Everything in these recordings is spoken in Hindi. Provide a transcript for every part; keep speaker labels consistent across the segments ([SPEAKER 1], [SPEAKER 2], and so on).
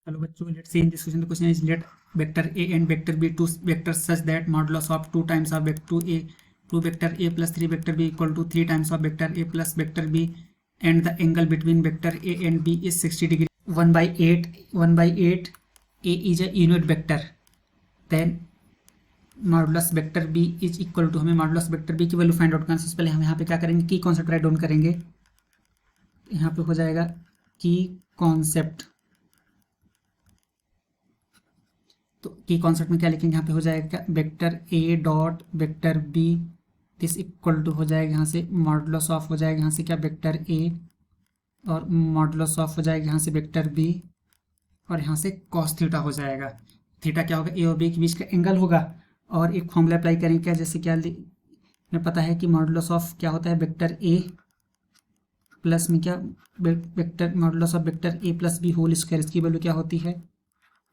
[SPEAKER 1] Hello bachcho, let's see in this question. The question is let vector a and vector b two vectors such that modulus of 2 times of vector a 2 vector a plus 3 vector b equal to 3 times of vector a plus vector b and the angle between vector a and b is 60 degree. 1/8 a is a unit vector, then modulus vector B is equal to, हमें मॉडुलस वेक्टर बी की वैल्यू फाइंड आउट करना है। पहले हम यहाँ पे क्या करेंगे, की कॉन्सेप्ट राइट डाउन करेंगे। यहाँ पे हो जाएगा की कॉन्सेप्ट, तो की कॉन्सेप्ट में क्या लिखेंगे, यहाँ पे हो जाएगा vector A dot vector B this equal to हो जाएगा यहाँ से मॉडुलस ऑफ हो जाएगा यहाँ से क्या वेक्टर ए और मॉडुलस ऑफ हो जाएगा यहाँ से वेक्टर बी और यहाँ से कॉस थीटा हो जाएगा। थीटा क्या होगा, ए और बी के बीच का एंगल होगा। और एक फॉर्मूला अप्लाई करेंगे क्या, जैसे क्या हमें पता है कि मॉडुलस ऑफ क्या होता है वेक्टर ए प्लस में क्या vector modulus of vector A plus B whole square, इसकी वैल्यू क्या होती है,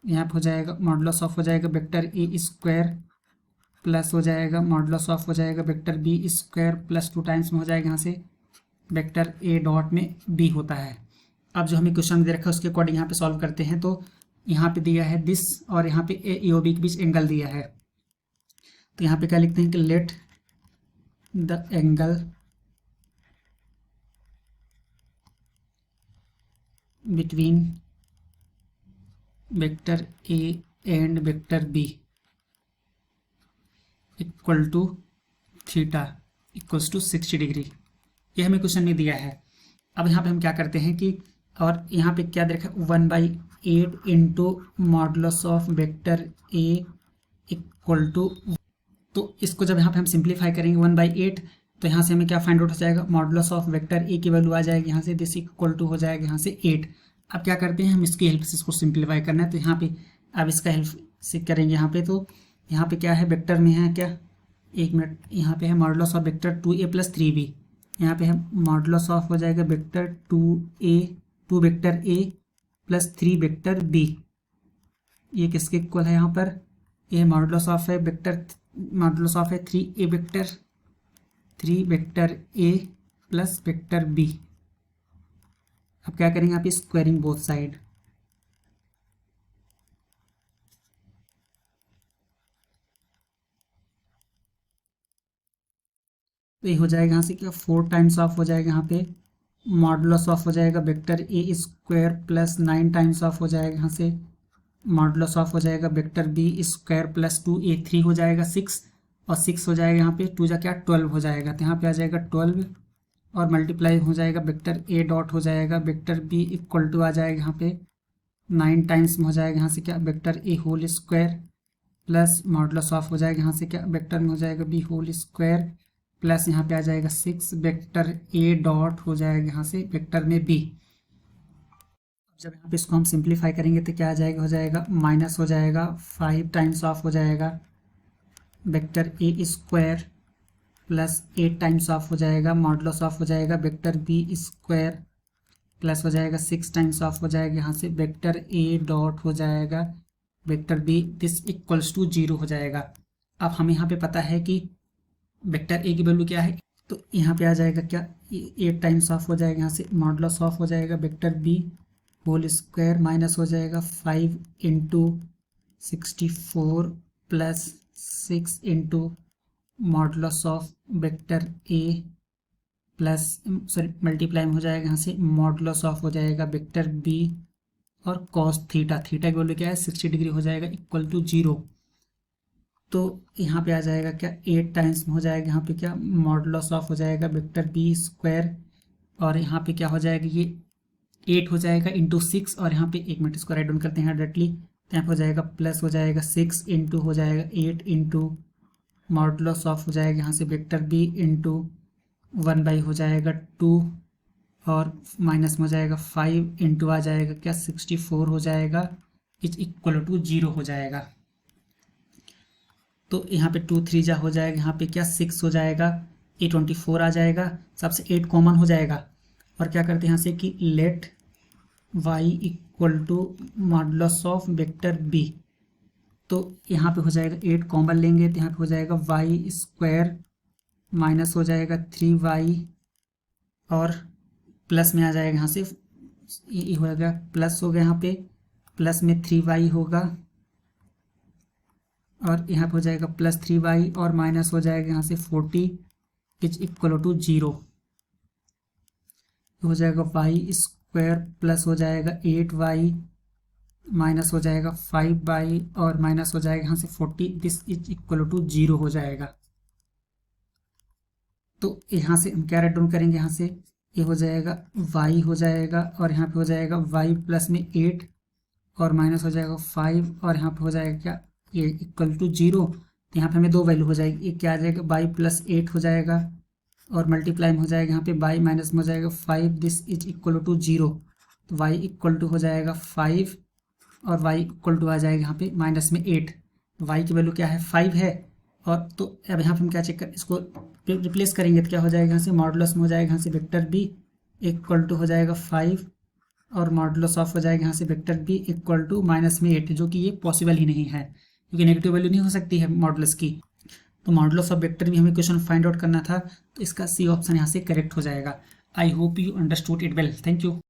[SPEAKER 1] यहाँ पे हो जाएगा मॉडुलस ऑफ हो जाएगा वेक्टर ए स्क्वायर प्लस हो जाएगा मॉडुलस ऑफ हो जाएगा vector B square plus 2 times में हो जाएगा यहाँ से वेक्टर ए डॉट में बी होता है। अब जो हमें क्वेश्चन दे रखा है उसके अकॉर्डिंग यहाँ पे सॉल्व करते हैं। तो यहाँ पे दिया है दिस और यहाँ पे ए और बी के बीच एंगल दिया है, तो यहाँ पे क्या लिखते हैं कि let the angle between vector A and vector B equal to theta equals to 60 degree. ये हमें क्वेश्चन में दिया है। अब यहाँ पे हम क्या करते हैं कि, और यहाँ पे क्या देखा 1/8 into modulus of vector A equal to, तो इसको जब यहाँ पे हम सिंप्लीफाई करेंगे 1/8 तो यहाँ से हमें क्या फाइंड आउट हो जाएगा, मॉडुलस ऑफ वेक्टर ए की वैल्यू आ जाएगी यहाँ से दिस इक्वल टू हो जाएगा यहाँ से 8। अब क्या करते हैं हम, इसकी हेल्प से इसको सिंप्लीफाई करना है, तो यहाँ पे अब इसका हेल्प से करेंगे यहाँ पे। तो यहाँ पे क्या है वेक्टर में है क्या, एक मिनट, यहाँ पे है modulus of vector 2a plus 3b, यहाँ पे है मॉडुलस ऑफ हो जाएगा vector 2 vector a plus 3 vector b, ये किसके इक्वल है, यहाँ पर ये मॉडुलस ऑफ है वेक्टर, मॉडुलस ऑफ है 3 vector a plus vector b। अब क्या करेंगे आप स्क्वायरिंग बोथ साइड, तो ये हो जाएगा यहाँ से क्या 4 टाइम्स ऑफ हो जाएगा यहाँ पे मॉडुलस ऑफ हो जाएगा vector A square plus 9 times of हो जाएगा यहाँ से मॉडुलस ऑफ हो जाएगा vector B square plus 2a 3 हो जाएगा 6 और 6 हो जाएगा यहाँ पे 2 जा क्या 12 हो जाएगा, तो यहाँ पे आ जाएगा 12 और मल्टीप्लाई हो जाएगा वेक्टर ए डॉट हो जाएगा वेक्टर बी इक्वल टू आ जाएगा यहाँ पे 9 टाइम्स में हो जाएगा यहाँ से क्या vector A whole square plus modulus of हो जाएगा यहाँ से क्या वेक्टर में हो जाएगा बी होल स्क्वायर प्लस यहाँ पे आ जाएगा 6 वेक्टर ए डॉट हो जाएगा यहाँ से वेक्टर में बी। जब यहाँ पे इसको हम सिंप्लीफाई करेंगे तो क्या आ जाएगा, हो जाएगा माइनस हो जाएगा 5 टाइम्स ऑफ हो जाएगा vector A square plus 8 times of हो जाएगा मॉडुलस ऑफ हो जाएगा वेक्टर बी स्क्वायर प्लस हो जाएगा 6 टाइम्स ऑफ हो जाएगा यहाँ से वेक्टर ए डॉट हो जाएगा vector B this equals to 0 हो जाएगा। अब हमें यहाँ पे पता है कि वेक्टर ए की वैल्यू क्या है, तो यहाँ पे आ जाएगा क्या 8 टाइम्स ऑफ हो जाएगा यहाँ से मॉडुलस ऑफ हो जाएगा vector B whole square minus हो जाएगा 5 into 64 plus 6 into modulus of vector A plus sorry multiply में हो जाएगा यहाँ से मॉडुलस ऑफ हो जाएगा वेक्टर बी और कॉस थीटा, थीटा की वैल्यू क्या है 60 डिग्री हो जाएगा इक्वल टू 0। तो यहाँ पे आ जाएगा क्या 8 टाइम्स में हो जाएगा यहाँ पे क्या मॉडुलस ऑफ हो जाएगा वेक्टर बी स्क्वायर और यहाँ पे क्या हो जाएगा ये 8 हो जाएगा इंटू 6 और यहाँ पे 1 मिनट इसको राइट डाउन करते हैं डायरेक्टली, तो यहाँ पे हो जाएगा प्लस हो जाएगा 6 इंटू हो जाएगा 8 इंटू मॉडुलस ऑफ हो जाएगा यहाँ से वेक्टर बी इंटू 1/, हो जाएगा 2 और माइनस में हो जाएगा 5 इंटू आ जाएगा क्या 64 हो जाएगा इज इक्वल टू 0 हो जाएगा। तो यहाँ पे 2 3 जा हो जाएगा यहाँ पे क्या 6 हो जाएगा, ये 24 आ जाएगा, सबसे 8 कॉमन हो जाएगा और क्या करते हैं यहाँ से कि let y equal to modulus of vector b, तो यहाँ पे हो जाएगा 8 कॉमन लेंगे तो यहाँ पे हो जाएगा y स्क्वायर माइनस हो जाएगा 3y और प्लस में आ जाएगा यहाँ से ये हो गया प्लस हो गया यहाँ पे प्लस में 3y होगा और यहाँ पे हो जाएगा प्लस 3y और माइनस हो जाएगा यहाँ से 40 इज इक्वल टू 0। हो जाएगा वाई स्क्वायर प्लस हो जाएगा 8y माइनस हो जाएगा 5y और माइनस हो जाएगा यहाँ से 40, दिस इज इक्वल टू 0 हो जाएगा। तो यहाँ से हम क्या राइट डाउन करेंगे, यहाँ से ये हो जाएगा y हो जाएगा और यहाँ पे हो जाएगा y प्लस में 8 और माइनस हो जाएगा 5 और यहाँ पे हो जाएगा क्या, ये इक्वल टू 0। तो यहाँ पे हमें दो वैल्यू हो जाएगी, एक क्या आ जाएगा y प्लस 8 हो जाएगा और मल्टीप्लाई में हो जाएगा यहाँ पे y माइनस में हो जाएगा 5, दिस इज इक्वल टू 0। तो y इक्वल टू हो जाएगा 5 और y इक्वल टू आ जाएगा यहाँ पे माइनस में 8। y की वैल्यू क्या है 5 है और तो अब यहाँ पे हम क्या चेक कर, इसको रिप्लेस करेंगे तो क्या हो जाएगा यहाँ से मॉडुलस में हो जाएगा यहाँ से वेक्टर b इक्वल टू हो जाएगा 5 और मॉडुलस ऑफ हो जाएगा यहाँ से vector b equal to minus में 8, जो कि ये पॉसिबल ही नहीं है क्योंकि नेगेटिव वैल्यू नहीं हो सकती है मॉडुलस की। तो मॉडुलस ऑफ वेक्टर भी हमें क्वेश्चन फाइंड आउट करना था, तो इसका सी ऑप्शन यहाँ से करेक्ट हो जाएगा। I hope you understood it well. Thank you.